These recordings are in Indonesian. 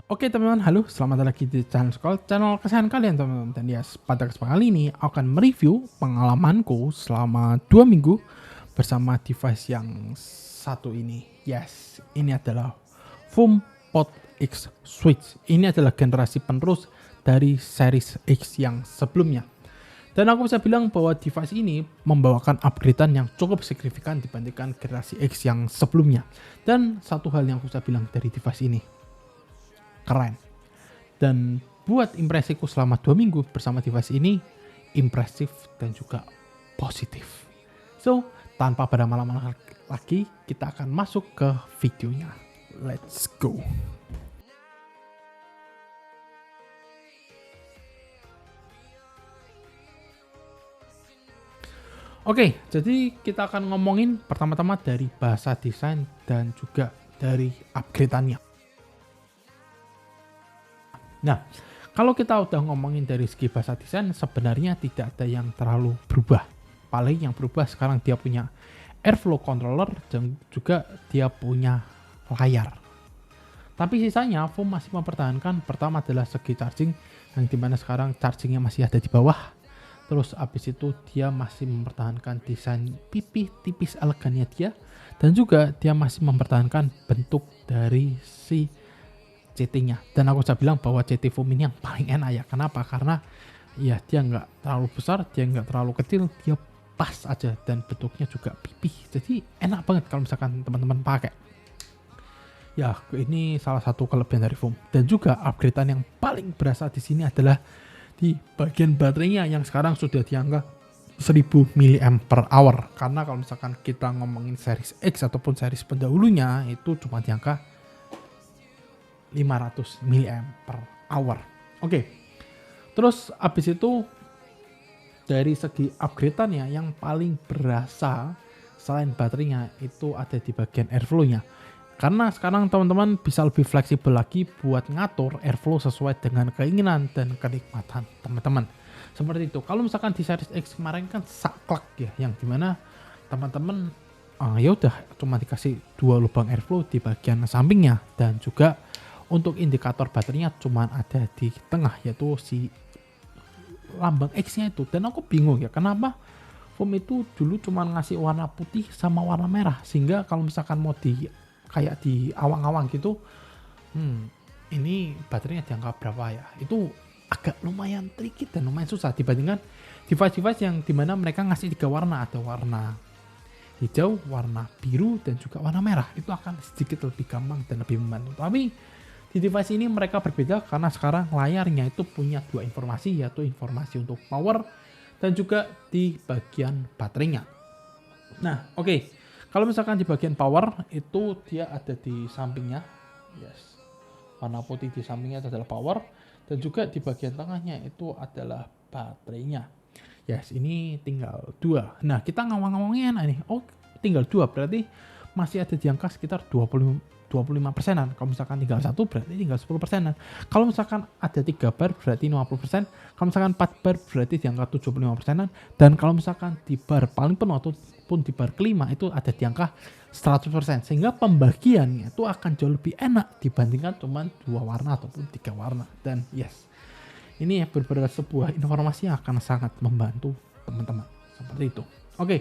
Oke teman-teman, halo, selamat datang lagi di channel kesayangan kalian teman-teman. Dan ya, pada kesempatan kali ini aku akan mereview pengalamanku selama 2 minggu bersama device yang satu ini. Yes, ini adalah HomePod X Switch. Ini adalah generasi penerus dari series X yang sebelumnya. Dan aku bisa bilang bahwa device ini membawakan upgradean yang cukup signifikan dibandingkan generasi X yang sebelumnya. Dan satu hal yang aku bisa bilang dari device ini, keren. Dan buat impresiku selama 2 minggu bersama device ini, impresif dan juga positif. So, tanpa berlama-lama lagi, kita akan masuk ke videonya. Let's go. Oke, jadi kita akan ngomongin pertama-tama dari bahasa desain dan juga dari upgrade-annya. Nah, kalau kita udah ngomongin dari segi bahasa desain, sebenarnya tidak ada yang terlalu berubah. Paling yang berubah sekarang dia punya airflow controller dan juga dia punya layar. Tapi sisanya Foam masih mempertahankan, pertama adalah segi charging, yang dimana sekarang chargingnya masih ada di bawah. Terus abis itu dia masih mempertahankan desain pipih tipis elegannya dia, dan juga dia masih mempertahankan bentuk dari si CT-nya. Dan aku bisa bilang bahwa CT Foam ini yang paling enak ya. Kenapa? Karena ya dia nggak terlalu besar, dia nggak terlalu kecil, dia pas aja dan bentuknya juga pipih. Jadi enak banget kalau misalkan teman-teman pakai. Ya, ini salah satu kelebihan dari Foam. Dan juga upgradean yang paling berasa di sini adalah di bagian baterainya yang sekarang sudah di angka 1000 mAh. Karena kalau misalkan kita ngomongin series X ataupun series pendahulunya itu cuma di angka 500 mAh. Oke. Terus abis itu dari segi upgradeannya yang paling berasa selain baterainya itu ada di bagian airflow-nya. Karena sekarang teman-teman bisa lebih fleksibel lagi buat ngatur airflow sesuai dengan keinginan dan kenikmatan teman-teman. Seperti itu. Kalau misalkan di series X kemarin kan saklek ya, yang dimana teman-teman ya udah cuma dikasih 2 lubang airflow di bagian sampingnya, dan juga untuk indikator baterainya cuma ada di tengah, yaitu si lambang X-nya itu. Dan aku bingung ya, kenapa Foam itu dulu cuma ngasih warna putih sama warna merah, sehingga kalau misalkan mau di kayak di awang-awang gitu, ini baterainya di angka berapa ya, itu agak lumayan tricky dan lumayan susah dibandingkan device-device yang dimana mereka ngasih 3 warna, ada warna hijau, warna biru, dan juga warna merah. Itu akan sedikit lebih gampang dan lebih membantu. Tapi di device ini mereka berbeda karena sekarang layarnya itu punya 2 informasi, yaitu informasi untuk power dan juga di bagian baterainya. Nah, oke. Kalau misalkan di bagian power itu dia ada di sampingnya. Yes. Warna putih di sampingnya itu adalah power, dan juga di bagian tengahnya itu adalah baterainya. Yes, ini tinggal 2. Nah, kita ngomong-ngomongin ini. Oh, tinggal 2 berarti masih ada di angka sekitar 25%-an. Kalau misalkan tinggal 1 berarti tinggal 10%-an. Kalau misalkan ada 3 bar berarti 50%. Kalau misalkan 4 bar berarti di angka 75%-an. Dan kalau misalkan di bar paling penuh ataupun di bar kelima itu ada di angka 100%. Sehingga pembagiannya itu akan jauh lebih enak dibandingkan cuma 2 warna ataupun 3 warna. Dan yes, ini ya benar-benar sebuah informasi yang akan sangat membantu teman-teman. Seperti itu. Oke.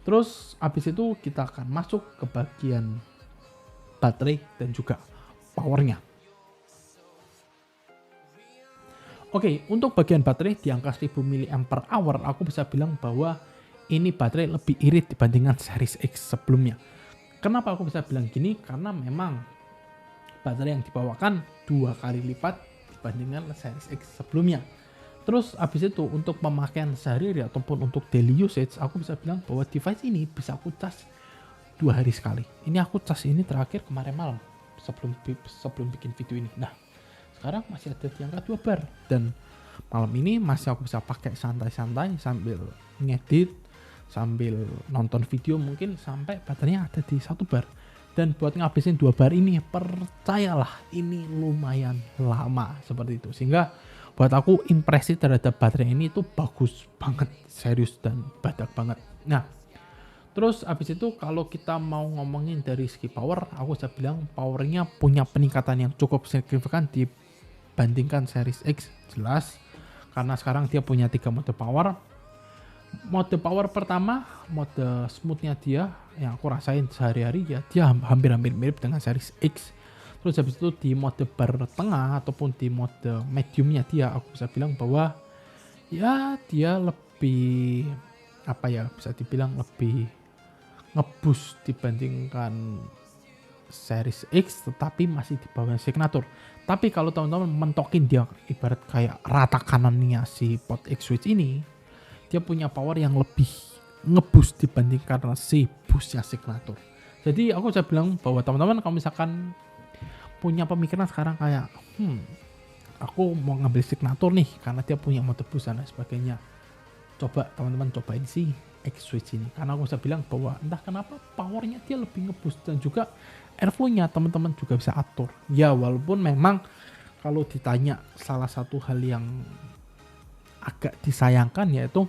Terus habis itu kita akan masuk ke bagian baterai dan juga powernya. Oke, untuk bagian baterai di angka 1000 mAh, aku bisa bilang bahwa ini baterai lebih irit dibandingkan series X sebelumnya. Kenapa aku bisa bilang gini? Karena memang baterai yang dibawakan 2 kali lipat dibandingkan series X sebelumnya. Terus habis itu untuk pemakaian sehari-hari ataupun untuk daily usage, aku bisa bilang bahwa device ini bisa aku cas 2 hari sekali. Ini aku cas ini terakhir kemarin malam sebelum bikin video ini. Nah, sekarang masih ada di angka 2 bar, dan malam ini masih aku bisa pakai santai-santai sambil ngedit, sambil nonton video, mungkin sampai baterainya ada di 1 bar. Dan buat ngabisin 2 bar ini, percayalah ini lumayan lama seperti itu. Sehingga buat aku impresi terhadap baterai ini itu bagus banget, serius dan badak banget. Nah, Terus abis itu kalau kita mau ngomongin dari segi power, aku bisa bilang powernya punya peningkatan yang cukup signifikan dibandingkan Series X, jelas. Karena sekarang dia punya 3 mode power. Mode power pertama, mode smoothnya dia yang aku rasain sehari-hari ya, dia hampir-hampir mirip dengan Series X. Terus habis itu di mode bar tengah ataupun di mode mediumnya dia, aku bisa bilang bahwa ya dia lebih apa ya, bisa dibilang lebih ngeboost dibandingkan Series X, tetapi masih di bawah signature. Tapi kalau teman-teman mentokin dia ibarat kayak rata kanannya si Pod X Switch ini, dia punya power yang lebih ngeboost dibandingkan si boostnya signature. Jadi aku bisa bilang bahwa teman-teman kalau misalkan punya pemikiran sekarang kayak aku mau ngambil signature nih karena dia punya mode boost dan sebagainya, coba teman-teman cobain sih X Switch ini, karena aku bisa bilang bahwa entah kenapa powernya dia lebih ngeboost dan juga airflow-nya teman-teman juga bisa atur. Ya walaupun memang kalau ditanya salah satu hal yang agak disayangkan yaitu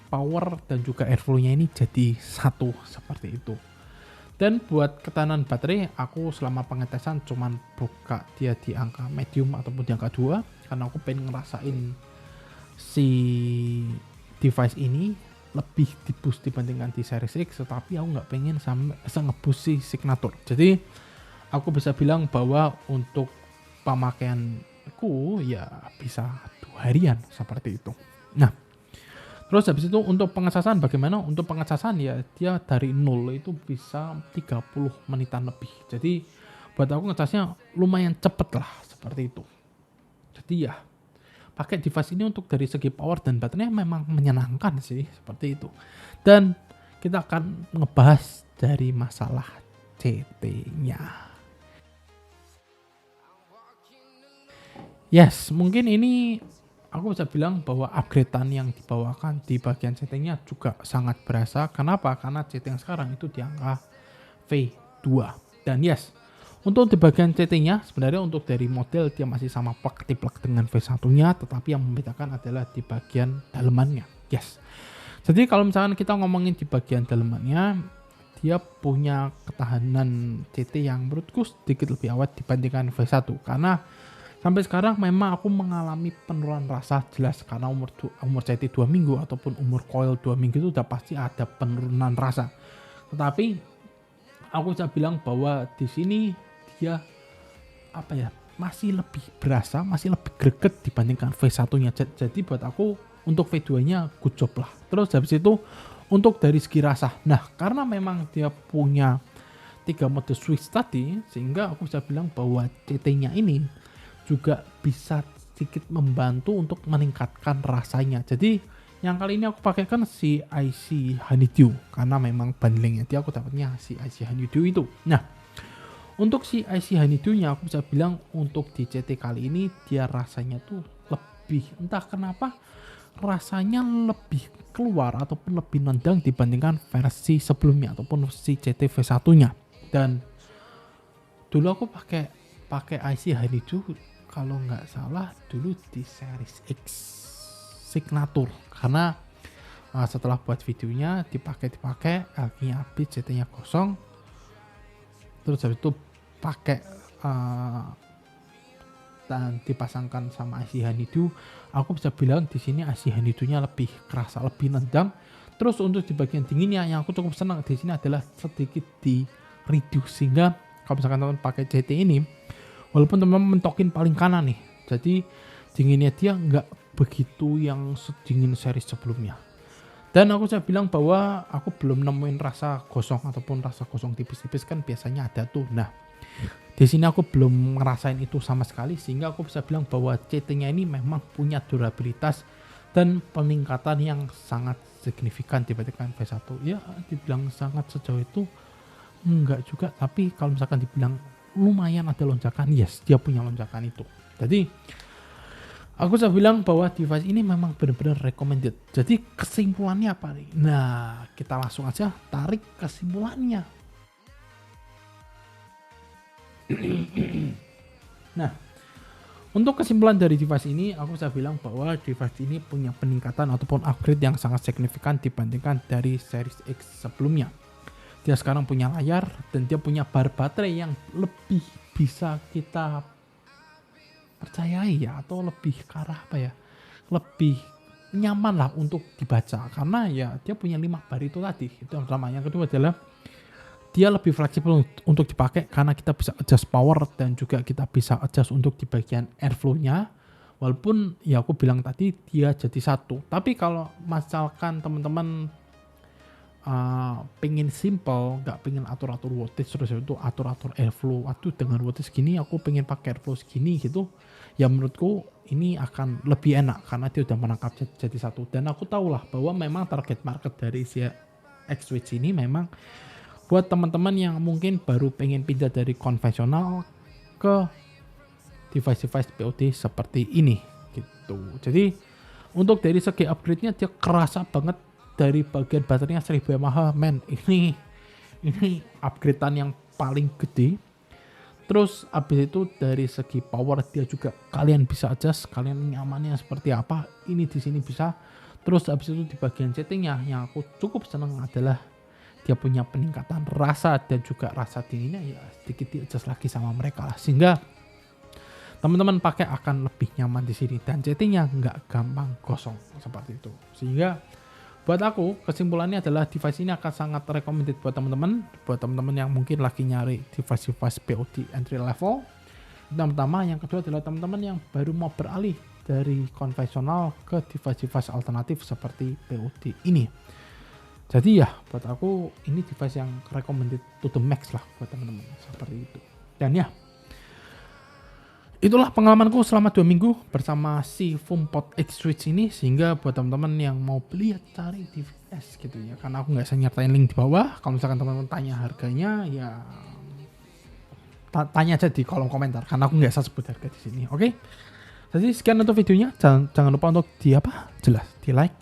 power dan juga airflow-nya ini jadi satu seperti itu. Dan buat ketahanan baterai, aku selama pengetesan cuman buka dia di angka medium ataupun di angka 2 karena aku pengen ngerasain si device ini lebih di boost dibandingkan di Series X, tetapi aku nggak pengen sampai nge-boost si signature. Jadi aku bisa bilang bahwa untuk pemakaianku ya bisa 2 harian seperti itu. Nah, terus habis itu untuk pengecasan bagaimana? Untuk pengecasan ya dia dari 0 itu bisa 30 menitan lebih. Jadi buat aku ngecasnya lumayan cepet lah seperti itu. Jadi ya pakai device ini untuk dari segi power dan baterainya memang menyenangkan sih seperti itu. Dan kita akan ngebahas dari masalah CT-nya. Yes, mungkin ini aku bisa bilang bahwa upgradean yang dibawakan di bagian CT-nya juga sangat berasa. Kenapa? Karena CT yang sekarang itu di angka V2. Dan yes, untuk di bagian CT-nya sebenarnya untuk dari model dia masih sama plug dengan V1-nya, tetapi yang membedakan adalah di bagian dalemannya. Yes. Jadi kalau misalkan kita ngomongin di bagian dalemannya, dia punya ketahanan CT yang menurutku sedikit lebih awet dibandingkan V1 karena sampai sekarang memang aku mengalami penurunan rasa jelas karena umur CT 2 minggu ataupun umur coil 2 minggu itu udah pasti ada penurunan rasa. Tetapi aku bisa bilang bahwa di sini dia apa ya, masih lebih berasa, masih lebih greget dibandingkan V1-nya. Jadi buat aku untuk V2-nya good job lah. Terus habis itu untuk dari segi rasa, nah karena memang dia punya 3 mode switch tadi, sehingga aku bisa bilang bahwa CT-nya ini juga bisa sedikit membantu untuk meningkatkan rasanya. Jadi yang kali ini aku pakai kan si IC Honeydew karena memang bundlingnya dia aku dapatnya si IC Honeydew itu. Nah, untuk si IC Honeydew-nya aku bisa bilang untuk di CT kali ini dia rasanya tuh lebih, entah kenapa rasanya lebih keluar ataupun lebih nendang dibandingkan versi sebelumnya ataupun si CT V1-nya. Dan dulu aku pakai IC Honeydew kalau nggak salah dulu di Series X Signature karena setelah buat videonya dipakai akhirnya habis, CT-nya kosong, terus habis itu pakai dan dipasangkan sama IC Honeydew. Aku bisa bilang di sini IC Honeydew-nya lebih kerasa, lebih nendang. Terus untuk di bagian dinginnya yang aku cukup senang di sini adalah sedikit di reduce, sehingga kalau misalkan teman pakai CT ini walaupun teman-teman mentokin paling kanan nih, jadi dinginnya dia nggak begitu yang sedingin seri sebelumnya. Dan aku bisa bilang bahwa aku belum nemuin rasa gosong ataupun rasa gosong tipis-tipis, kan biasanya ada tuh. Nah, di sini aku belum ngerasain itu sama sekali, sehingga aku bisa bilang bahwa CT-nya ini memang punya durabilitas dan peningkatan yang sangat signifikan dibandingkan V1. Ya, dibilang sangat sejauh itu enggak juga, tapi kalau misalkan dibilang lumayan ada lonjakan, yes, dia punya lonjakan itu. Jadi aku bisa bilang bahwa device ini memang benar-benar recommended. Jadi kesimpulannya apa nih? Nah, kita langsung aja tarik kesimpulannya. Nah, Untuk kesimpulan dari device ini, aku bisa bilang bahwa device ini punya peningkatan ataupun upgrade yang sangat signifikan dibandingkan dari Series X sebelumnya. Dia sekarang punya layar dan dia punya bar baterai yang lebih bisa kita percayai ya, atau lebih ke arah apa ya, lebih nyaman lah untuk dibaca karena ya dia punya 5 bar itu tadi. Itu yang pertama. Yang kedua adalah dia lebih fleksibel untuk dipakai karena kita bisa adjust power dan juga kita bisa adjust untuk di bagian airflow-nya. Walaupun ya aku bilang tadi dia jadi satu. Tapi kalau misalkan teman-teman pengen simple, nggak pengen atur-atur wattage terus itu atur-atur airflow. Aduh dengan wattage segini aku pengen pakai airflow segini gitu. Ya menurutku ini akan lebih enak karena dia udah menangkap jadi satu. Dan aku tahu lah bahwa memang target market dari si X-Switch ini memang buat teman-teman yang mungkin baru pengen pindah dari konvensional ke device-device POD seperti ini gitu. Jadi untuk dari segi upgrade-nya dia kerasa banget dari bagian baterainya 1000 mAh, men. Ini upgrade-an yang paling gede. Terus abis itu dari segi power dia juga kalian bisa adjust, kalian nyamannya seperti apa. Ini di sini bisa. Terus abis itu di bagian settingnya yang aku cukup seneng adalah dia punya peningkatan rasa dan juga rasa dinginnya ya sedikit di-adjust lagi sama mereka lah. Sehingga teman-teman pakai akan lebih nyaman di sini dan settingnya nggak gampang gosong seperti itu. Sehingga buat aku kesimpulannya adalah device ini akan sangat recommended buat teman-teman yang mungkin lagi nyari device-device POD entry level. Yang pertama, yang kedua adalah teman-teman yang baru mau beralih dari konvensional ke device-device alternatif seperti POD ini. Jadi ya buat aku ini device yang recommended to the max lah buat teman-teman seperti itu. Dan ya itulah pengalamanku selama 2 minggu bersama si Foampod X-Switch ini. Sehingga buat teman-teman yang mau beli cari device gitu ya, karena aku nggak bisa nyertain link di bawah. Kalau misalkan teman-teman tanya harganya ya tanya aja di kolom komentar karena aku nggak bisa sebut harga di sini. Oke? Jadi sekian untuk videonya. Jangan lupa untuk di like,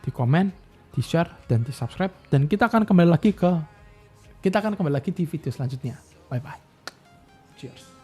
di komen, di share dan di subscribe. Dan kita akan kembali lagi di video selanjutnya. Bye bye. Cheers.